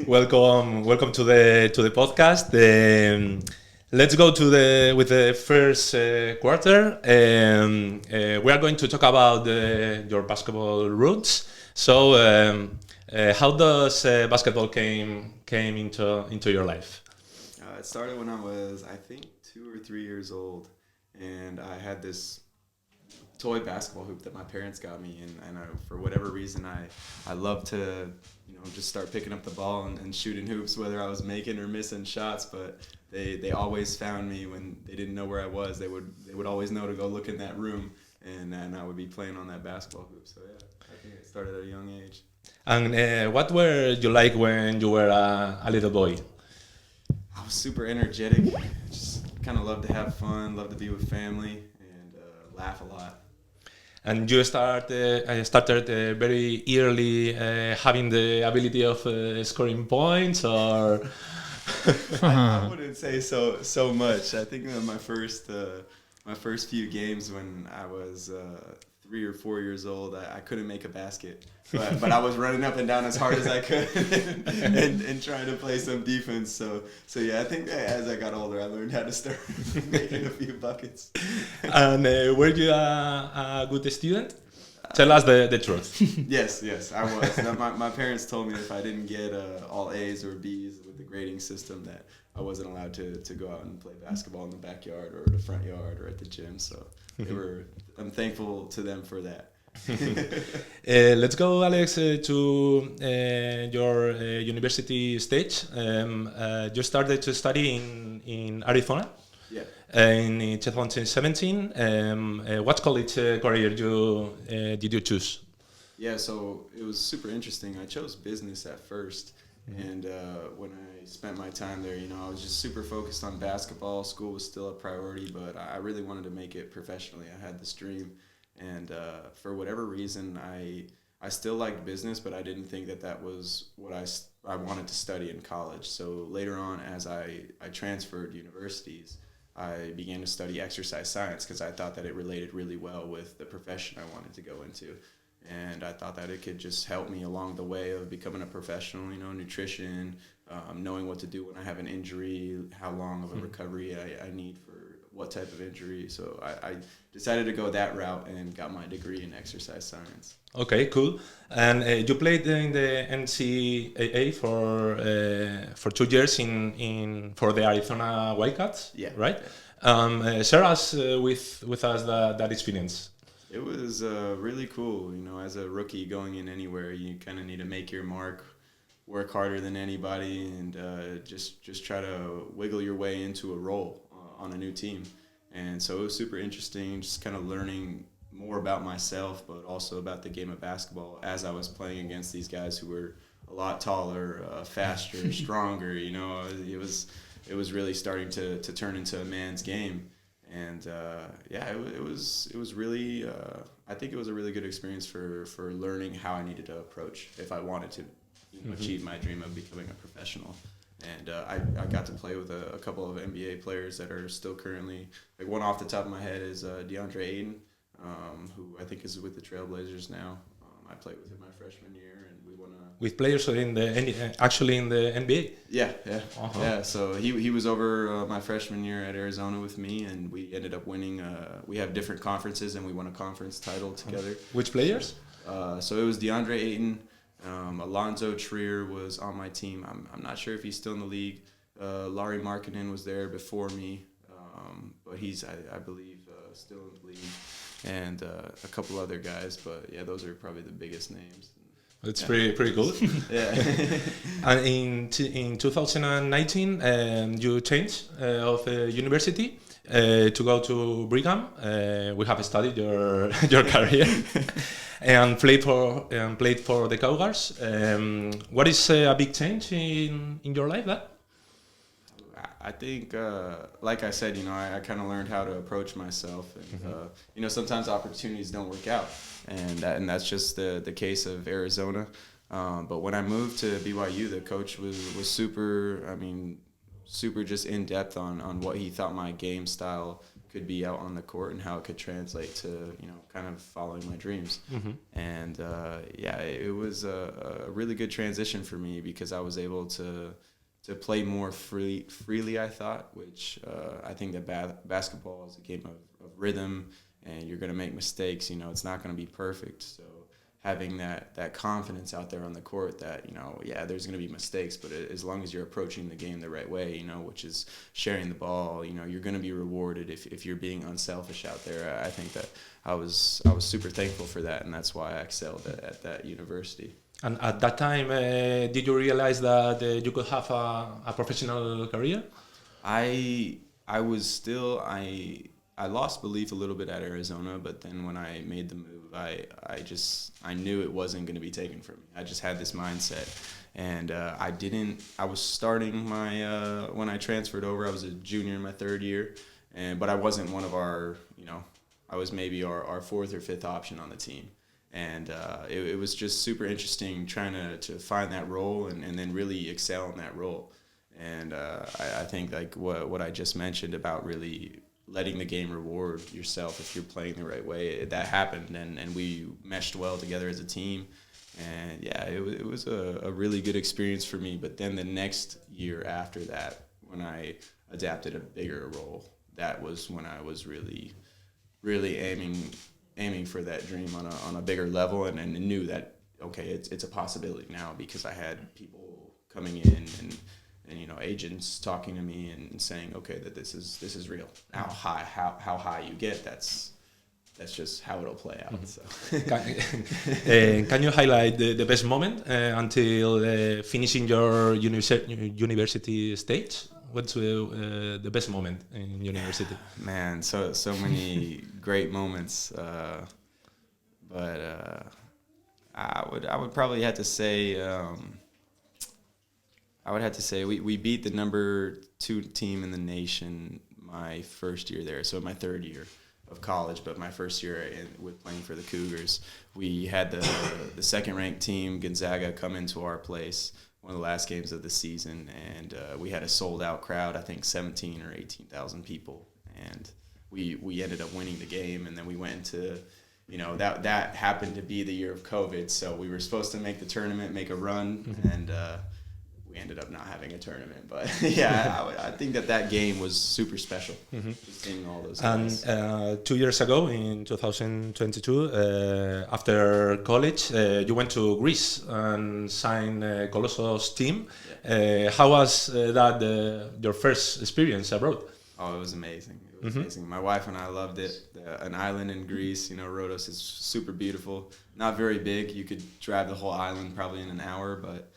Welcome to the podcast. Let's go with the first quarter. We are going to talk about your basketball roots. So, how does basketball came into your life? It started when I was, I think, 2 or 3 years old, and I had this toy basketball hoop that my parents got me, and for whatever reason, I love to, just start picking up the ball and shooting hoops, whether I was making or missing shots. But they always found me when they didn't know where I was. They would always know to go look in that room, and I would be playing on that basketball hoop. So yeah, I think it started at a young age. And what were you like when you were a little boy? I was super energetic. Just kind of loved to have fun, loved to be with family, and laugh a lot. And you started very early having the ability of scoring points, or I wouldn't say so much. I think my first few games when I was 3 or 4 years old, I couldn't make a basket, but I was running up and down as hard as I could and trying to play some defense. So yeah, I think as I got older, I learned how to start making a few buckets. And were you a good student? Tell us the truth. Yes, I was. Now, my parents told me if I didn't get all A's or B's with the grading system, that I wasn't allowed to go out and play basketball in the backyard or the front yard or at the gym. So I'm thankful to them for that. Let's go, Alex, to your university stage. You started to study in Arizona. Yeah. In 2017. What college career did you choose? Yeah, so it was super interesting. I chose business at first, and when I spent my time there, I was just super focused on basketball. School was still a priority, but I really wanted to make it professionally. I had this dream, and for whatever reason, I still liked business, but I didn't think that was what I wanted to study in college. So later on, as I transferred universities, I began to study exercise science because I thought that it related really well with the profession I wanted to go into. And I thought that it could just help me along the way of becoming a professional, nutrition, knowing what to do when I have an injury, how long of a recovery I need for what type of injury. So I decided to go that route and got my degree in exercise science. Okay, cool. And you played in the NCAA for 2 years for the Arizona Wildcats. Yeah. Right. Share us with us that experience. It was really cool. As a rookie going in anywhere, you kind of need to make your mark, work harder than anybody, and just try to wiggle your way into a role on a new team. And so it was super interesting, just kind of learning more about myself, but also about the game of basketball as I was playing against these guys who were a lot taller, faster, stronger. It was really starting to turn into a man's game. And it was really I think it was a really good experience for learning how I needed to approach if I wanted to achieve my dream of becoming a professional. And I got to play with a couple of NBA players that are still currently, like one off the top of my head is DeAndre Ayton, who I think is with the Trailblazers now. I played with him my freshman year, and we won with players in the NBA. Yeah. Yeah. So he was over my freshman year at Arizona with me, and we ended up winning. We have different conferences, and we won a conference title together. Which players? So it was DeAndre Ayton. Alonzo Trier was on my team. I'm not sure if he's still in the league. Larry Markkinen was there before me, but he's I believe still in the league. And a couple other guys, but yeah, those are probably the biggest names. That's pretty cool. Yeah. And in 2019, you changed of university to go to Brigham. We have studied your career and played for the Cougars. What is a big change in your life? I think, like I said, I kind of learned how to approach myself, and sometimes opportunities don't work out, and that's just the case of Arizona. But when I moved to BYU, the coach was super just in depth on what he thought my game style could be out on the court and how it could translate to, you know, kind of following my dreams. And it was a really good transition for me because I was able to play more freely, I thought, which I think that basketball is a game of rhythm, and you're going to make mistakes. You know, it's not going to be perfect. So having that confidence out there on the court that, you know, there's going to be mistakes, but as long as you're approaching the game the right way, you know, which is sharing the ball, you know, you're going to be rewarded if you're being unselfish out there. I think that I was super thankful for that, and that's why I excelled at that university. And at that time, did you realize that you could have a professional career? I lost belief a little bit at Arizona, but then when I made the move, I knew it wasn't going to be taken from me. I just had this mindset, and I was starting my when I transferred over, I was a junior in my third year, but I wasn't one of our, you know, I was maybe our fourth or fifth option on the team. And it was just super interesting trying to find that role and then really excel in that role. And I think like what I just mentioned about really letting the game reward yourself if you're playing the right way, that happened, and we meshed well together as a team. And it was a really good experience for me. But then the next year after that, when I adapted a bigger role, that was when I was really aiming for that dream on a bigger level, and knew that, okay, it's a possibility now because I had people coming in and you know, agents talking to me and saying, okay, that this is real. Now how high you get, that's just how it'll play out. So can you highlight the best moment until finishing your university stage? What's the best moment in university? Man, so many great moments, but I would probably have to say we beat the number 2 team in the nation my first year there. So my third year of college, but my first year with playing for the Cougars, we had the second ranked team Gonzaga come into our place, one of the last games of the season, and we had a sold-out crowd, I think 17 or 18,000 people, and we ended up winning the game, and then we went into, you know, that happened to be the year of COVID, so we were supposed to make the tournament, make a run, and we ended up not having a tournament. But I think that game was super special, just seeing all those guys. And 2 years ago, in 2022, after college, you went to Greece and signed Kolossos team. How was that your first experience abroad? Oh, it was amazing. It was amazing. My wife and I loved it. An island in Greece, you know, Rhodos is super beautiful. Not very big. You could drive the whole island probably in an hour, but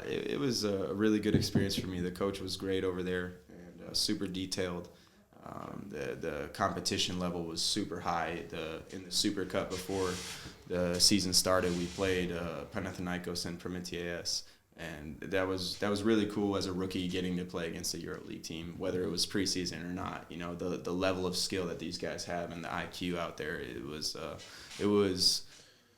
it was a really good experience for me. The coach was great over there and super detailed. The competition level was super high. In the Super Cup before the season started, we played Panathinaikos and Prometheus, and that was really cool as a rookie getting to play against a EuroLeague team, whether it was preseason or not. You know, the level of skill that these guys have and the IQ out there. It was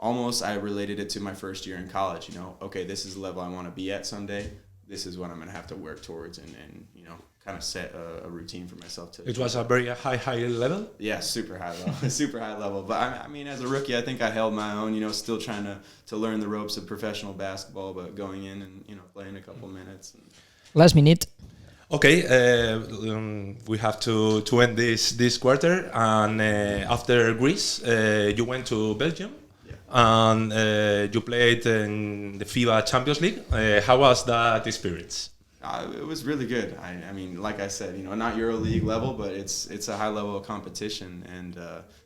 almost, I related it to my first year in college. You know, okay, this is the level I want to be at someday. This is what I'm going to have to work towards, and you know, kind of set a routine for myself to. It was a very high level. Yeah, super high level, super high level. But I mean, as a rookie, I think I held my own. You know, still trying to learn the ropes of professional basketball, but going in and, you know, playing a couple minutes. Last minute. Okay, we have to end this quarter, and after Greece, you went to Belgium. And you played in the FIBA Champions League. How was that experience? It was really good. I mean, like I said, you know, not EuroLeague level, but it's a high level of competition, and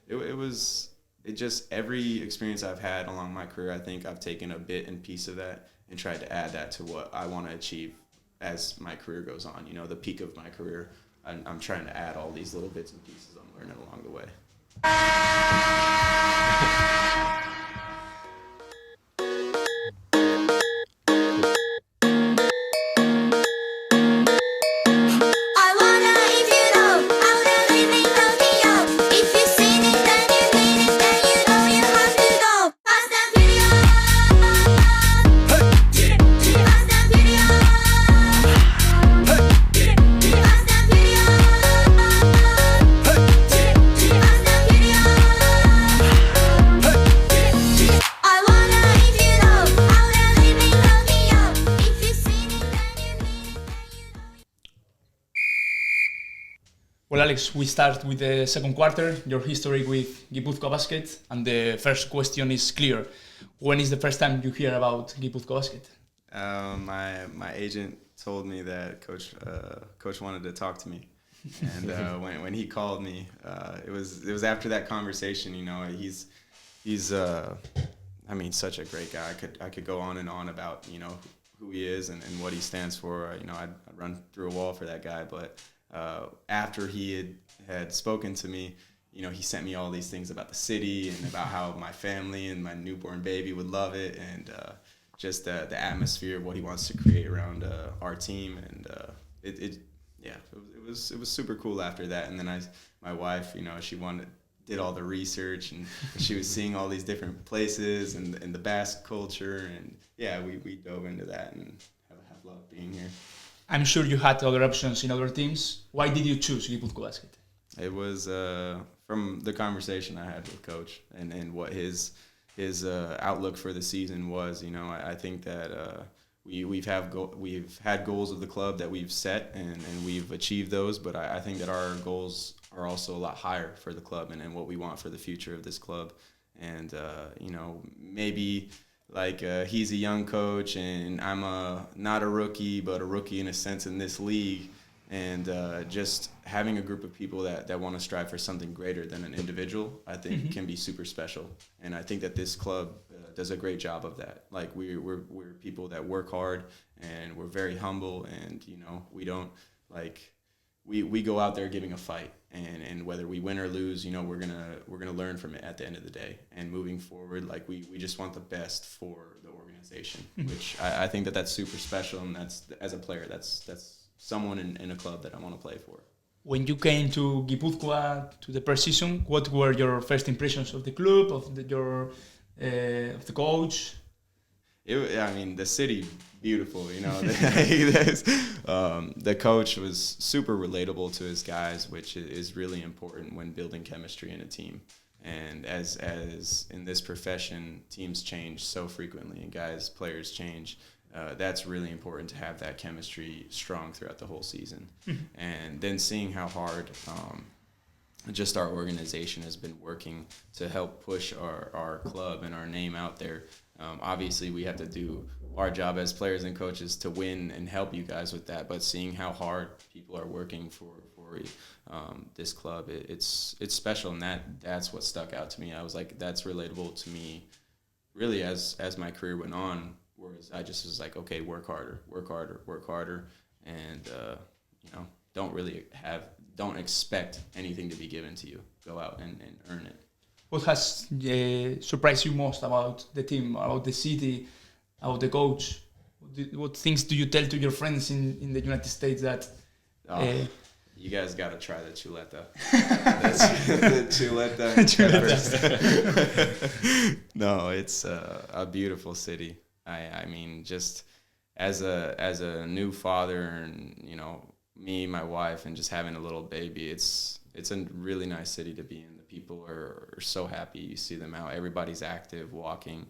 it just every experience I've had along my career, I think I've taken a bit and piece of that and tried to add that to what I want to achieve as my career goes on. You know, the peak of my career, I'm trying to add all these little bits and pieces I'm learning along the way. Well, Alex, we start with the second quarter, your history with Gipuzkoa Basket, and the first question is clear. When is the first time you hear about Gipuzkoa Basket? My agent told me that coach wanted to talk to me, and when he called me, it was after that conversation. You know, he's such a great guy. I could go on and on about who he is and what he stands for. I'd run through a wall for that guy, but after he had spoken to me, he sent me all these things about the city and about how my family and my newborn baby would love it, and just the atmosphere of what he wants to create around our team, and it was super cool after that. And then my wife, she did all the research, and she was seeing all these different places and the Basque culture, and we dove into that and have loved being here. I'm sure you had other options in other teams. Why did you choose Gipuzkoa Basket? It was from the conversation I had with Coach and what his outlook for the season was. I think that we've had goals of the club that we've set and we've achieved those, but I think that our goals are also a lot higher for the club and what we want for the future of this club. And maybe he's a young coach and I'm not a rookie, but a rookie in a sense in this league. And just having a group of people that want to strive for something greater than an individual, I think can be super special. And I think that this club does a great job of that. We're people that work hard and we're very humble, and we don't we go out there giving a fight, and whether we win or lose, we're gonna learn from it at the end of the day. And moving forward, we just want the best for the organization, which I think that's super special, and that's, as a player, that's someone in a club that I want to play for. When you came to Gipuzkoa to the first season, what were your first impressions of the club, of the coach? The city, beautiful. The coach was super relatable to his guys, which is really important when building chemistry in a team. And as in this profession, teams change so frequently, and players change. That's really important to have that chemistry strong throughout the whole season. And then seeing how hard just our organization has been working to help push our club and our name out there. Obviously, we have to do our job as players and coaches to win and help you guys with that. But seeing how hard people are working for this club, it's special, and that's what stuck out to me. I was like, that's relatable to me, really, as my career went on. Whereas I just was like, okay, work harder, and don't expect anything to be given to you. Go out and earn it. What has surprised you most about the team, about the city, about the coach? What things do you tell to your friends in the United States that... you guys got to try the chuleta. The chuleta. No, it's a beautiful city. I mean, just as a new father, and me, my wife, and just having a little baby, it's a really nice city to be in. The people are so happy. You see them out. Everybody's active, walking.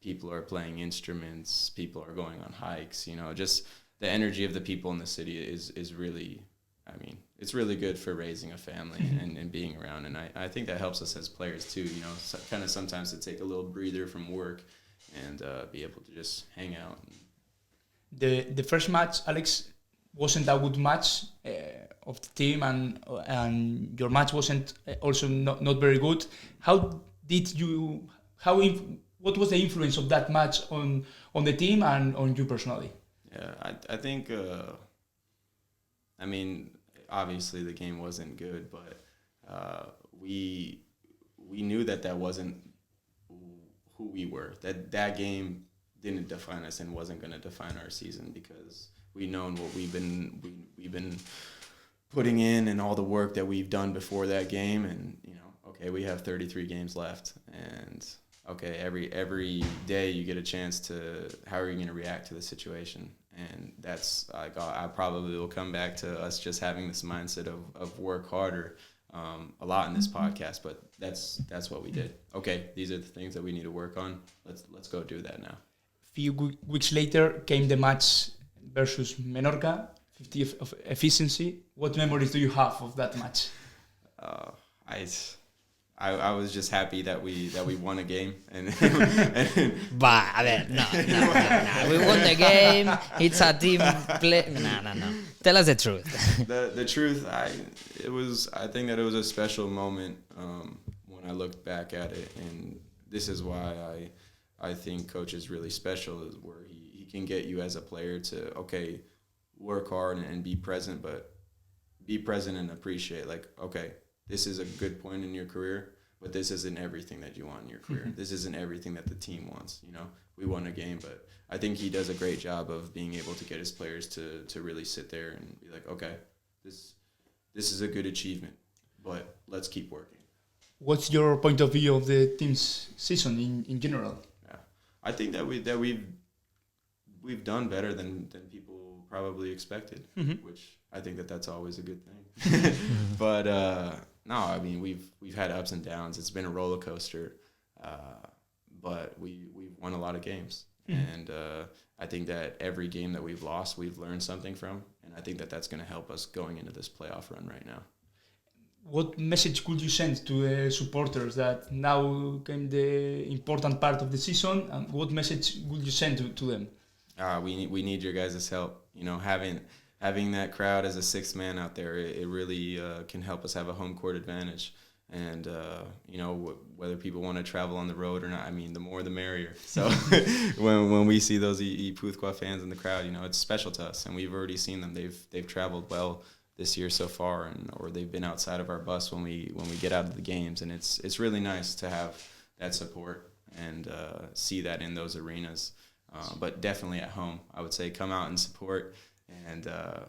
People are playing instruments. People are going on hikes. Just the energy of the people in the city is really, it's really good for raising a family and being around. And I think that helps us as players too. Kind of sometimes to take a little breather from work and be able to just hang out. The first match, Alex, wasn't a good match of the team, and your match wasn't also not very good. What was the influence of that match on the team and on you personally? Yeah, I think obviously the game wasn't good, but we knew that wasn't who we were. That game didn't define us and wasn't going to define our season, because we known what we've been putting in and all the work that we've done before that game. And okay, we have 33 games left, and okay, every day you get a chance to, how are you going to react to the situation? And that's I probably will come back to us just having this mindset of work harder a lot in this podcast, but that's what we did. Okay, these are the things that we need to work on. Let's go do that now. Few weeks later came the match versus Menorca. 50 of efficiency. What memories do you have of that match? I was just happy that we won a game and Bah, a ver, no. We won the game. It's a team play. No. Tell us the truth. The truth, I think that it was a special moment when I looked back at it, and this is why I think coach is really special, is where he can get you as a player to work hard and be present, but be present and appreciate, like, okay, this is a good point in your career, but this isn't everything that you want in your career. Mm-hmm. This isn't everything that the team wants. We won a game, but I think he does a great job of being able to get his players to really sit there and be like, okay, this is a good achievement, but let's keep working. What's your point of view of the team's season in general? Yeah, I think that we've done better than people probably expected, mm-hmm. which I think that's always a good thing. But no, I mean we've had ups and downs. It's been a roller coaster, but we've won a lot of games, mm-hmm. and I think that every game that we've lost, we've learned something from, and I think that's going to help us going into this playoff run right now. What message could you send to the supporters that now came the important part of the season, and what message would you send to them? We need your guys' help. Having that crowd as a sixth man out there, it really can help us have a home court advantage. And, whether people want to travel on the road or not, I mean, the more the merrier. So when we see those Gipuzkoa fans in the crowd, it's special to us. And we've already seen them. They've traveled well this year so far, or they've been outside of our bus when we get out of the games. And it's really nice to have that support and see that in those arenas. But definitely at home, I would say come out and support. And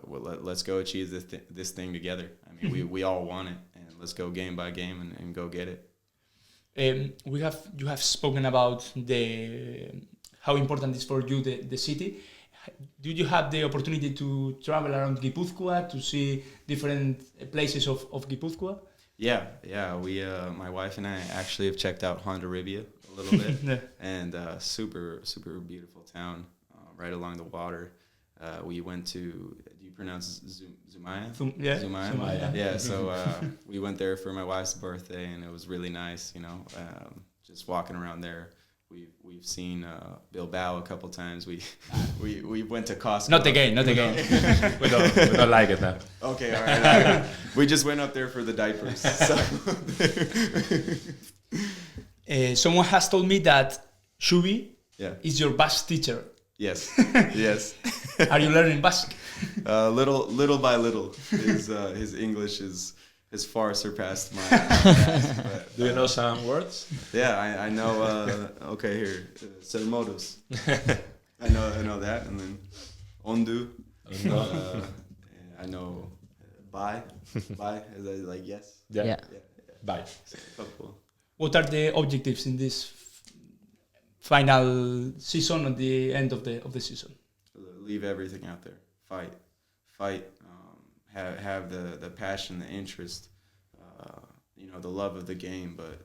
let's go achieve this thing together. I mean, we all want it, and let's go game by game and go get it. You have spoken about how important is for you the city. Did you have the opportunity to travel around Gipuzkoa to see different places of Gipuzkoa? Yeah. We, my wife and I actually have checked out Hondarribia a little bit, yeah. And super beautiful town right along the water. We went to, do you pronounce Zumaya? Zumaya. Yeah, so we went there for my wife's birthday, and it was really nice, just walking around there. We've seen Bilbao a couple times. We went to Costco. Not again. we don't like it, man. Okay, all right. We just went up there for the diapers. So. Someone has told me that Shubi is your Basque teacher. Yes. Are you learning Basque? Little by little. His English has far surpassed my Basque. But, do you know some words? Yeah, I know. Okay, here, ser modus. I know that, and then ondu. I know bye. Bye. Is that like yes? Yeah. Bye. Cool. What are the objectives in this final season at the end of the season? Leave everything out there. Fight. Have the passion, the interest, the love of the game. But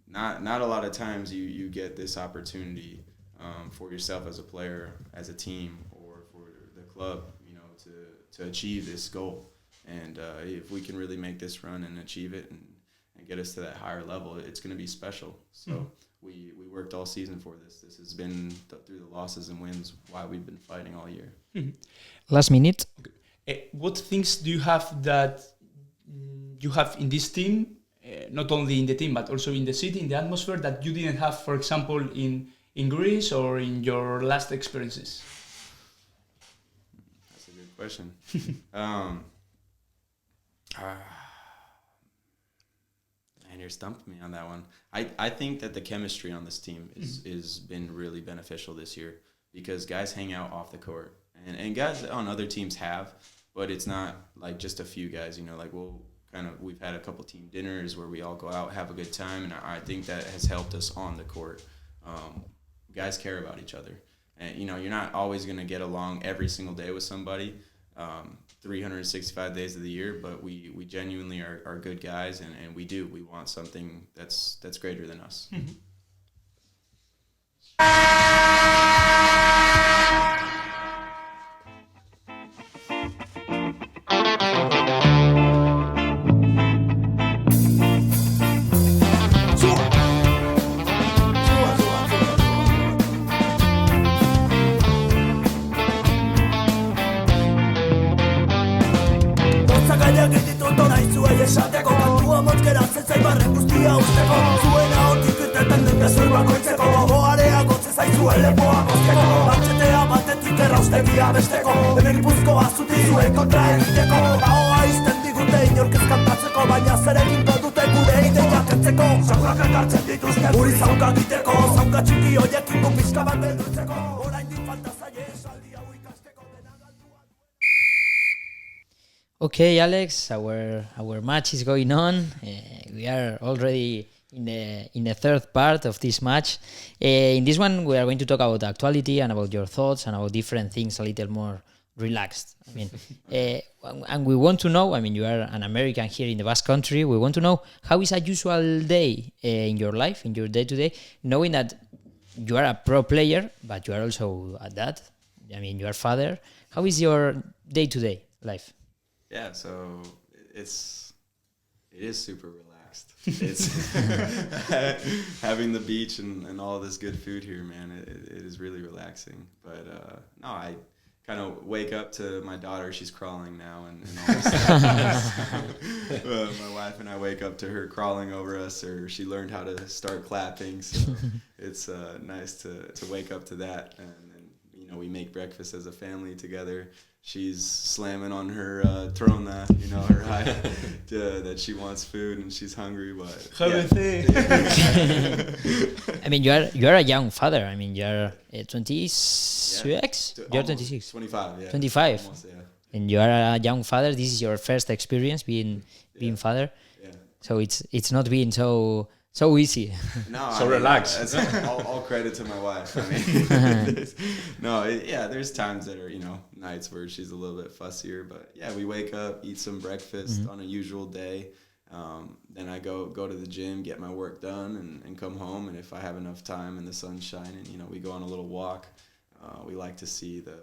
not a lot of times you get this opportunity for yourself as a player, as a team, or for the club, to achieve this goal. And if we can really make this run and achieve it and get us to that higher level, it's going to be special. So. Mm-hmm. We worked all season for this. This has been through the losses and wins why we've been fighting all year. Mm-hmm. Last minute. Okay. What things do you have that you have in this team, not only in the team but also in the city, in the atmosphere, that you didn't have, for example, in Greece or in your last experiences? That's a good question. And you're stumping me on that one. I think that the chemistry on this team is been really beneficial this year, because guys hang out off the court, and guys on other teams have, but it's not like just a few guys. Like we've had a couple team dinners where we all go out, have a good time, and I think that has helped us on the court. Guys care about each other, and you're not always gonna get along every single day with somebody. 365 days of the year, but we genuinely are good guys, and we want something that's greater than us. Mm-hmm. Baina gititut orain zuei esateko kantua motgeratzen zaibarren guztia usteko zuena hortik irteten den gezur bakoitzeko gogoarea gotze zaizuen lepoa mozteko Batxetea batetik erraustegia besteko hemen Gipuzkoa zuti zuen kontra egiteko Gaoa izten digute inork ez kantatzeko baina zerekin dute gure ideiak entzeko Zaurrak ekartzen dituzte guri zaunka egiteko zaunka txiki hoiekin gu pixka bat beldurtzeko orain din falta zaie esaldi hau ikasteko Okay, Alex, our match is going on. We are already in the third part of this match. In this one, we are going to talk about actuality and about your thoughts and about different things a little more relaxed. I mean, and we want to know, I mean, you are an American here in the Basque Country. We want to know how is a usual day in your life, in your day-to-day, knowing that you are a pro player, but you are also a dad. I mean, you are father. How is your day-to-day life? Yeah, so it is super relaxed. It's having the beach and all this good food here, man. It is really relaxing. But no, I kind of wake up to my daughter. She's crawling now, and all this stuff. My wife and I wake up to her crawling over us, or she learned how to start clapping. So it's nice to wake up to that, and then we make breakfast as a family together. She's slamming on her throne that, her high, that she wants food and she's hungry, but I mean, you are a young father. I mean, you are 26. You're 26. 25. Yeah. 25. Almost, yeah. And you are a young father. This is your first experience being father. Yeah. So it's not been so easy. No, so relaxed. That's all credit to my wife. I mean, there's times that are nights where she's a little bit fussier, but yeah, we wake up, eat some breakfast on a usual day. Then I go to the gym, get my work done, and come home. And if I have enough time and the sun's shining, we go on a little walk. We like to see the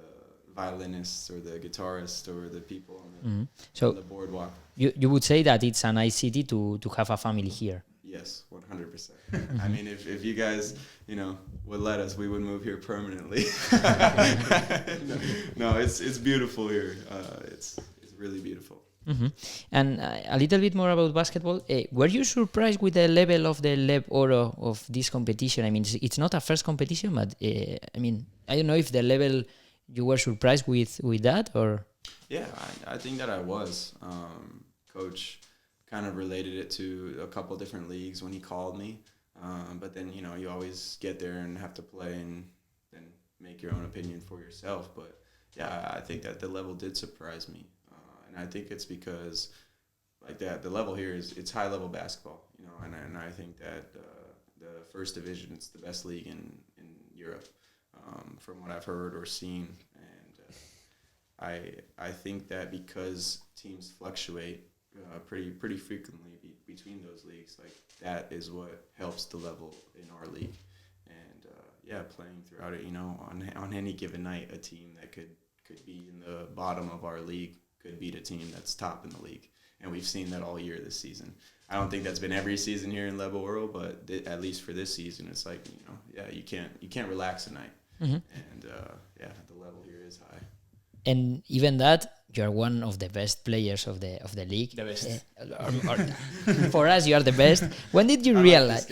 violinists or the guitarists or the people on the boardwalk. You would say that it's a nice city to have a family here. Yes, 100%. I mean, if you guys, would let us, we would move here permanently. No, it's beautiful here. It's really beautiful. Mm-hmm. And a little bit more about basketball. Were you surprised with the level of the LEB ORO of this competition? I mean, it's not a first competition, but I mean, I don't know if the level you were surprised with that or. Yeah, I think that I was. Coach kind of related it to a couple different leagues when he called me. But then, you always get there and have to play and then make your own opinion for yourself. But yeah, I think that the level did surprise me. And I think it's because the level here it's high level basketball, and I think that the first division, it's the best league in Europe, from what I've heard or seen. And I think that because teams fluctuate pretty frequently between those leagues, that is what helps the level in our league. And playing throughout it, on any given night, a team that could be in the bottom of our league could beat a team that's top in the league, and we've seen that all year this season. I don't think that's been every season here in LEB ORO, but at least for this season, it's you can't relax a night, and the level here is high. And even that, you are one of the best players of the league. The best. For us, you are the best. When did you realize?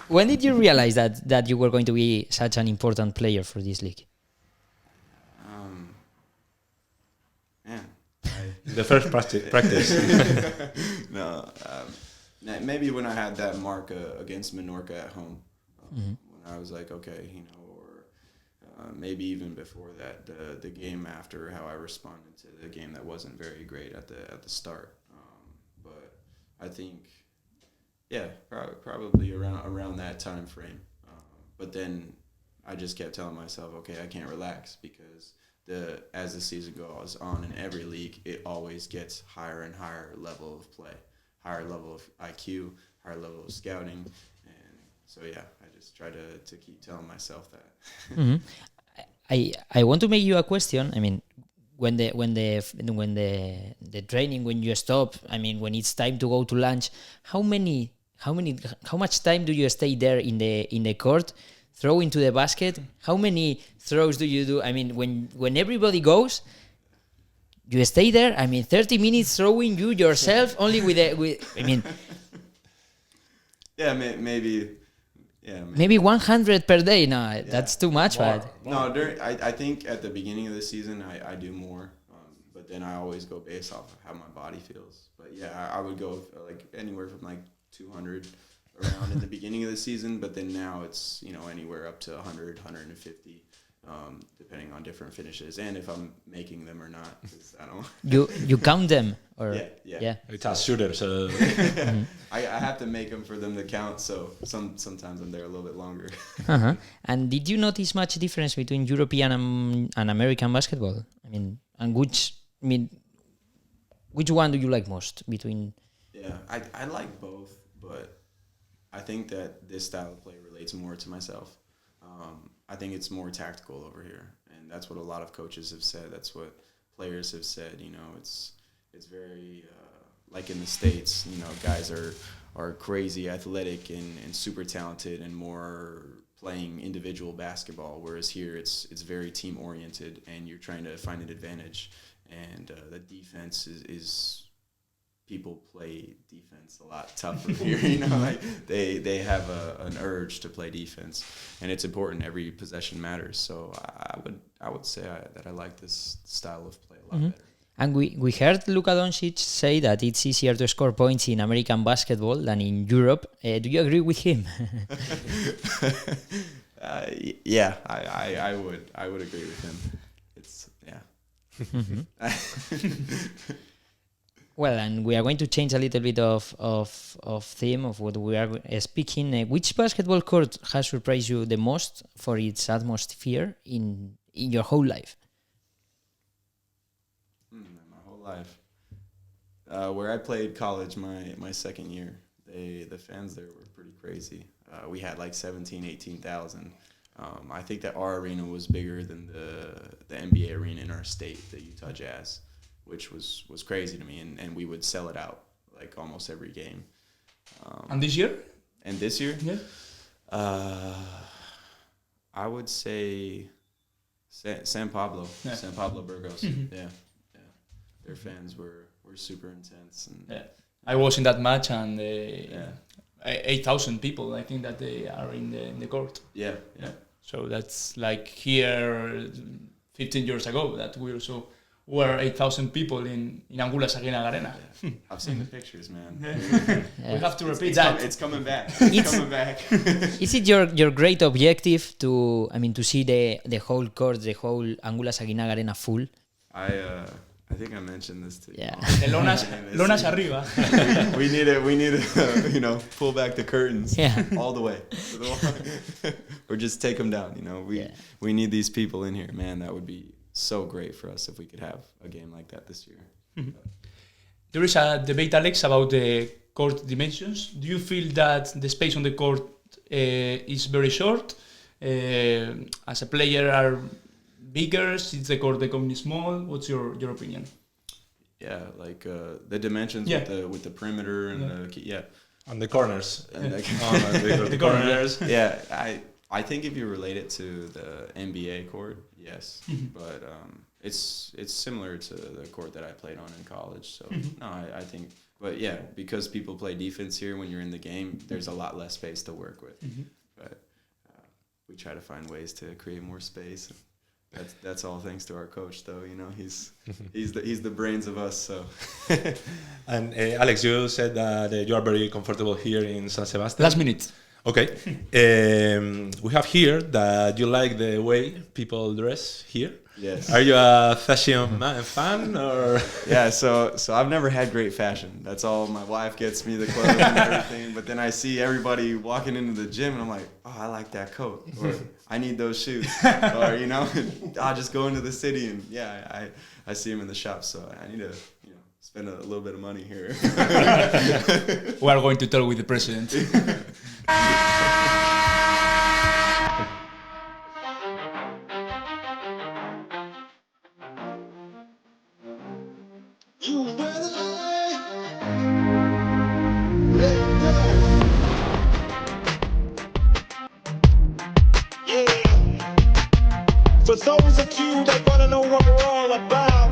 When did you realize that you were going to be such an important player for this league? The first practice. No, maybe when I had that mark against Menorca at home, when I was like, okay, or maybe even before that, the game after, how I responded to the game that wasn't very great at the start. But I think, probably around that time frame. But then I just kept telling myself, okay, I can't relax, because as the season goes on in every league, it always gets higher and higher level of play, higher level of IQ, higher level of scouting. And so, I just try to keep telling myself that. Mm-hmm. I want to make you a question. I mean, when the training, when you stop, I mean, when it's time to go to lunch, how much time do you stay there in the court throw into the basket. How many throws do you do? I mean, when everybody goes, you stay there. I mean, 30 minutes throwing you yourself only with. I mean, yeah, maybe. Yeah, maybe 100 per day. No, that's too much. More. But No, I think at the beginning of the season I do more, but then I always go based off of how my body feels. But yeah, I would go like anywhere from like 200 around in the beginning of the season, but then now it's anywhere up to 100, 150, depending on different finishes and if I'm making them or not. 'Cause I don't. you count them or yeah. It's a shooter, so I have to make them for them to count. So sometimes I'm there a little bit longer. Uh-huh. And did you notice much difference between European and American basketball? I mean, and which one do you like most between? Yeah, I like both, but I think that this style of play relates more to myself. I think it's more tactical over here, and that's what a lot of coaches have said. That's what players have said. It's very like in the States. Guys are crazy athletic and super talented and more playing individual basketball, whereas here it's very team oriented and you're trying to find an advantage. And the defense is people play defense a lot tougher here. Like they have an urge to play defense, and it's important. Every possession matters. So I would say that I like this style of play a lot better. And we heard Luka Doncic say that it's easier to score points in American basketball than in Europe. Do you agree with him? Yeah, I would agree with him. It's Well, and we are going to change a little bit of theme of what we are speaking. Which basketball court has surprised you the most for its atmosphere in your whole life? My whole life. Where I played college my second year, the fans there were pretty crazy. We had like 18,000. I think that our arena was bigger than the NBA arena in our state, the Utah Jazz, which was crazy to me, and we would sell it out like almost every game. And this year? And this year? Yeah. I would say San Pablo, San Pablo Burgos. Yeah. Their fans were super intense. And I was in that match, and 8,000 people. I think that they are in the court. Yeah. So that's like here 15 years ago that we also were 8,000 people in Angulas Aguinaga Arena. Yeah. I've seen the pictures, man. We have to repeat that. It's coming back. It's coming back. Is it your great objective to see the whole court, the whole Angulas Aguinaga Arena full? I think I mentioned this to you. Yeah. The lonas arriba. we need to, pull back the curtains all the way. Or just take them down, We need these people in here. Man, that would be so great for us if we could have a game like that this year. There is a debate, Alex, about the court dimensions. Do you feel that the space on the court is very short? As a player, are bigger? Is the court becoming small? What's your opinion? Yeah, like the dimensions with the perimeter and on the corners. And the corners. Yeah, I think if you relate it to the NBA court, yes, but it's similar to the court that I played on in college. So no, I think, but yeah, because people play defense here, when you're in the game, there's a lot less space to work with. But we try to find ways to create more space. That's all thanks to our coach, though. He's the brains of us. So. And Alex, you said that you are very comfortable here in San Sebastian. Last minute. Okay. We have here that you like the way people dress here. Yes. Are you a fashion fan or? Yeah. So I've never had great fashion. That's all. My wife gets me the clothes and everything. But then I see everybody walking into the gym, and I'm like, oh, I like that coat, or I need those shoes, or I'll just go into the city and I see them in the shop. So I need to spend a little bit of money here. We are going to talk with the president. For those of you that wanna know what we're all about,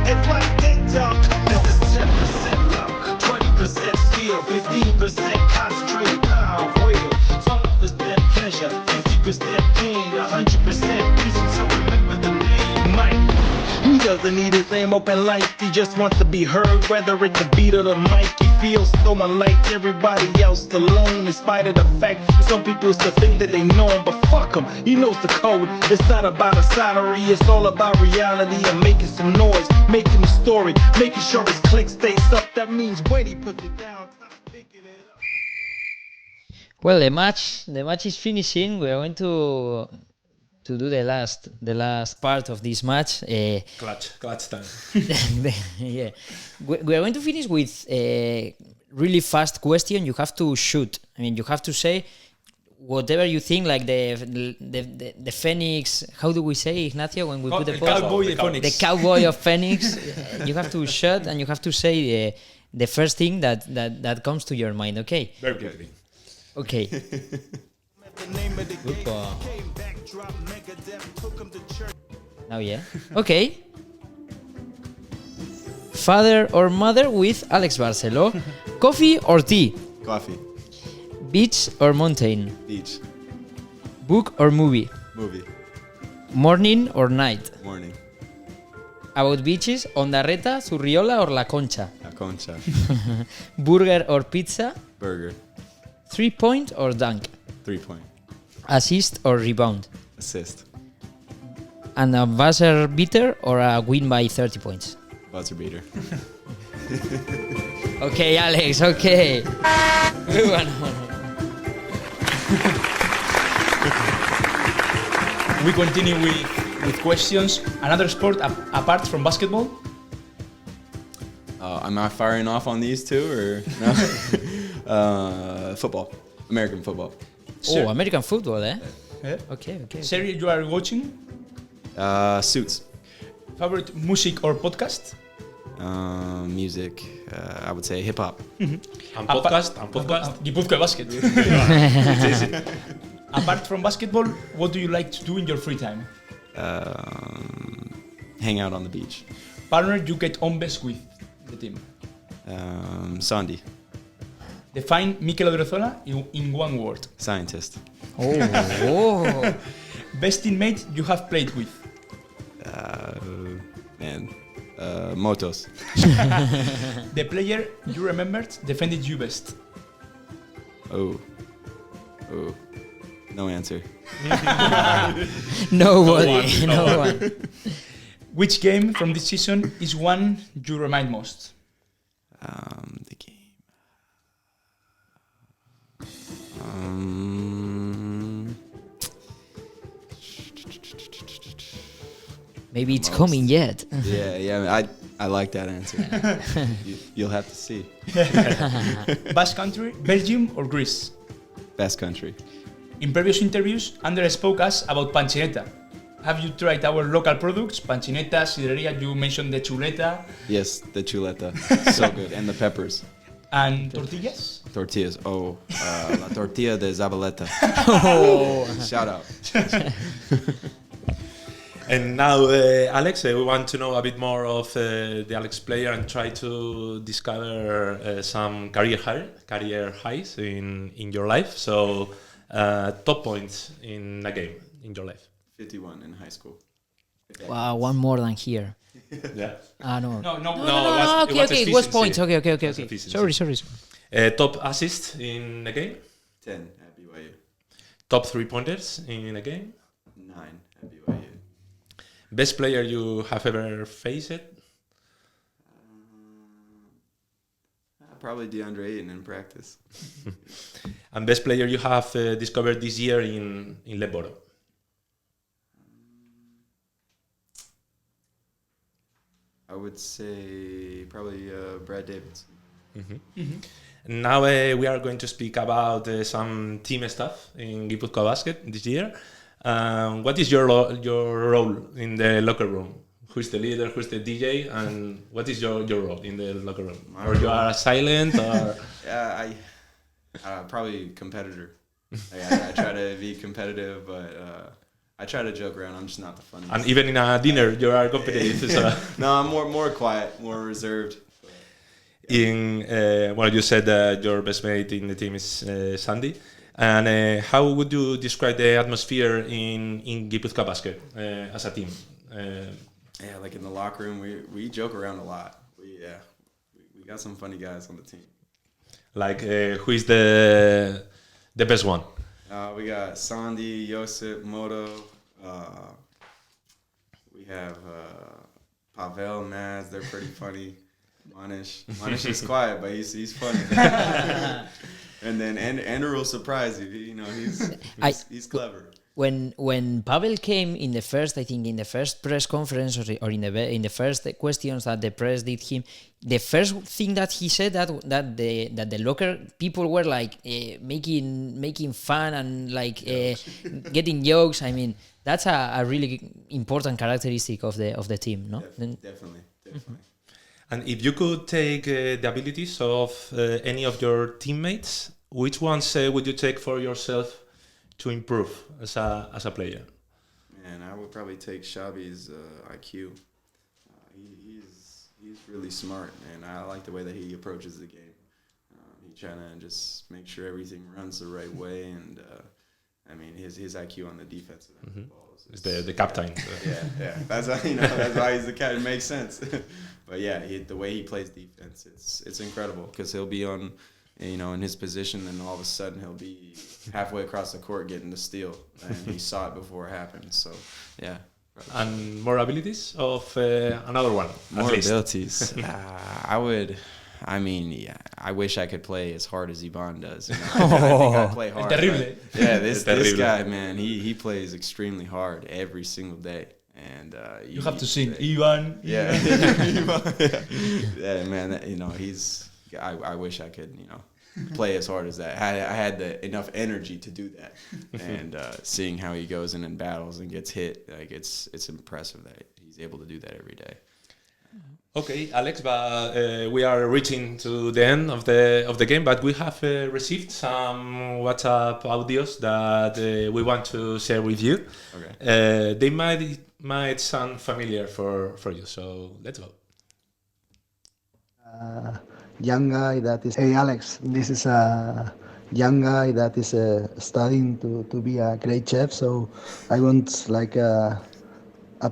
it's like TikTok. This is 10% luck, 20% skill, 15% concentrated power of will, 12% pleasure, 50% pain, 100% reason to remember the name Mike. He doesn't need his name open light, he just wants to be heard, whether it's the beat or the mic. He feels so unlike everybody else alone, in spite of the fact some people still think that they know him, but fuck him, he knows the code. It's not about a salary, it's all about reality and making some noise, making a story, making sure his click stays up. That means when he puts it down, stop picking it up. Well, the match is finishing. We are going to do the last part of this match. Clutch time. Yeah, we are going to finish with a really fast question. You have to shoot. I mean, you have to say whatever you think, like the Phoenix. How do we say, Ignacio, when we put the cowboy, the cowboy of Phoenix? You have to shoot and you have to say the first thing that comes to your mind. Okay. Very quickly. Okay. Good ball. Now, yeah. Okay. Father or mother with Alex Barcello. Coffee or tea? Coffee. Beach or mountain? Beach. Book or movie? Movie. Morning or night? Morning. About beaches, Ondarreta, Zurriola or La Concha? La Concha. Burger or pizza? Burger. 3-point or dunk? 3-point. Assist or rebound? Assist. And a buzzer beater or a win by 30 points? Buzzer beater. Okay, Alex, okay. Good one. We continue with questions. Another sport apart from basketball? Am I firing off on these two or no? Football. American football. Oh, American football, eh? Yeah. Okay. Series you are watching? Suits. Favorite music or podcast? Music. I would say hip hop. And podcast. Gipuzkoa y Basket. Apart from basketball, what do you like to do in your free time? Hang out on the beach. Partner you get on best with the team? Sandy. Define Mikel Odriozola in one word. Scientist. Oh. Best teammate you have played with? Motos. The player you remembered defended you best? Oh. No answer. Nobody. No one. Which game from this season is one you remind most? The game. Maybe it's coming yet. Yeah. I like that answer. You'll have to see. Basque country, Belgium or Greece? Best country. In previous interviews, Ander spoke us about panchineta. Have you tried our local products? Panchineta, sidreria, you mentioned the chuleta. Yes, the chuleta. So good. And the peppers. And tortillas? Tortillas. Oh, la tortilla de Zabaleta. Oh. Shout out. And now, Alex, we want to know a bit more of the Alex player and try to discover some career highs in your life. So, top points in a game in your life. 51 in high school. Wow, one more than here. Yeah. No. No. Okay. It was efficiency. points. Okay. Efficiency. Sorry. Top assist in a game. 10 at BYU. Top 3-pointers in a game. 9 at BYU. Best player you have ever faced? Probably DeAndre Ayton in practice. And best player you have discovered this year in LEB ORO? I would say probably Brad Davidson. Now we are going to speak about some team stuff in Gipuzkoa Basket this year. What is your role in the locker room? Who's the leader? Who's the DJ? And what is your role in the locker room? Or you are silent? Or Yeah, I probably competitor. I try to be competitive, but I try to joke around. I'm just not the funniest. And even in a dinner, you are competitive. So. No, I'm more quiet, more reserved. You said that your best mate in the team is Sandy. And how would you describe the atmosphere in Gipuzkoa Basket as a team? Yeah, like in the locker room, we joke around a lot. We got some funny guys on the team. Like who is the best one? We got Sandy, Josip, Moto. We have Pavel, Maz. They're pretty funny. Manish is quiet, but he's funny. And then Andrew will surprise you. You know, he's clever. When Pavel came in the first press conference or in the first questions that the press did him, the first thing that he said that the locker people were like making fun and like getting jokes. I mean, that's a really important characteristic of the team, no? Definitely. And if you could take the abilities of any of your teammates, which ones would you take for yourself to improve as a player? Man, I would probably take Xabi's IQ. He's really smart, and I like the way that he approaches the game. He's trying to just make sure everything runs the right way, and I mean his IQ on the defensive end of the ball is the captain. Yeah. That's why he's the captain. It makes sense. But yeah, the way he plays defense, it's incredible because he'll be on, in his position, and all of a sudden he'll be halfway across the court getting the steal, and he saw it before it happened. So yeah. And more abilities of another one. More abilities. I wish I could play as hard as Ivan does. I think I play hard. Terrible. Yeah, this guy, man, he plays extremely hard every single day. And you have to sing Ivan. Yeah. Yeah, man. I wish I could, play as hard as that. I had enough energy to do that. And seeing how he goes in battles and gets hit, like it's impressive that he's able to do that every day. Okay, Alex, but we are reaching to the end of the game, but we have received some WhatsApp audios that we want to share with you. Okay. They might sound familiar for you, so let's go. Young guy that is, hey Alex, this is a young guy that is studying to be a great chef, so I want like a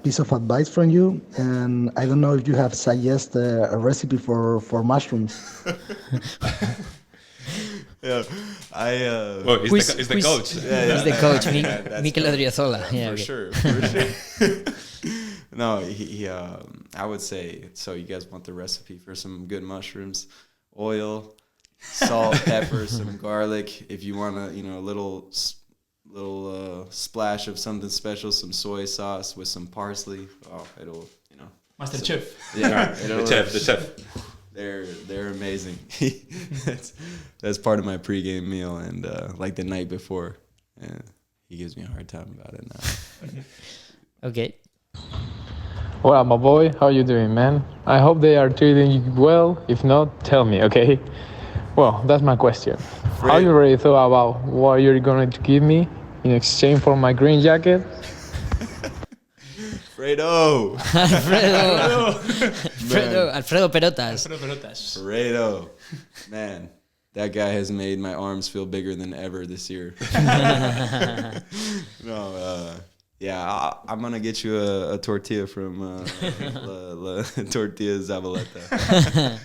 piece of advice from you, and I don't know if you have suggest a recipe for mushrooms. Yeah, It's the coach. He's the coach, Mikel Odriozola. Yeah, for sure. No, I would say, so you guys want the recipe for some good mushrooms: oil, salt, pepper, some garlic. If you want a little splash of something special, some soy sauce with some parsley. Oh, it'll Master Chef. Yeah, the chef. They're amazing. That's part of my pregame meal, and like the night before, he gives me a hard time about it now. Okay. Well, my boy, how you doing, man? I hope they are treating you well. If not, tell me, okay? Well, that's my question. Have you already thought about what you're going to give me in exchange for my green jacket? Fredo Perotas. Fredo. Man, that guy has made my arms feel bigger than ever this year. Yeah, I'm going to get you a tortilla from Tortilla Zabaleta.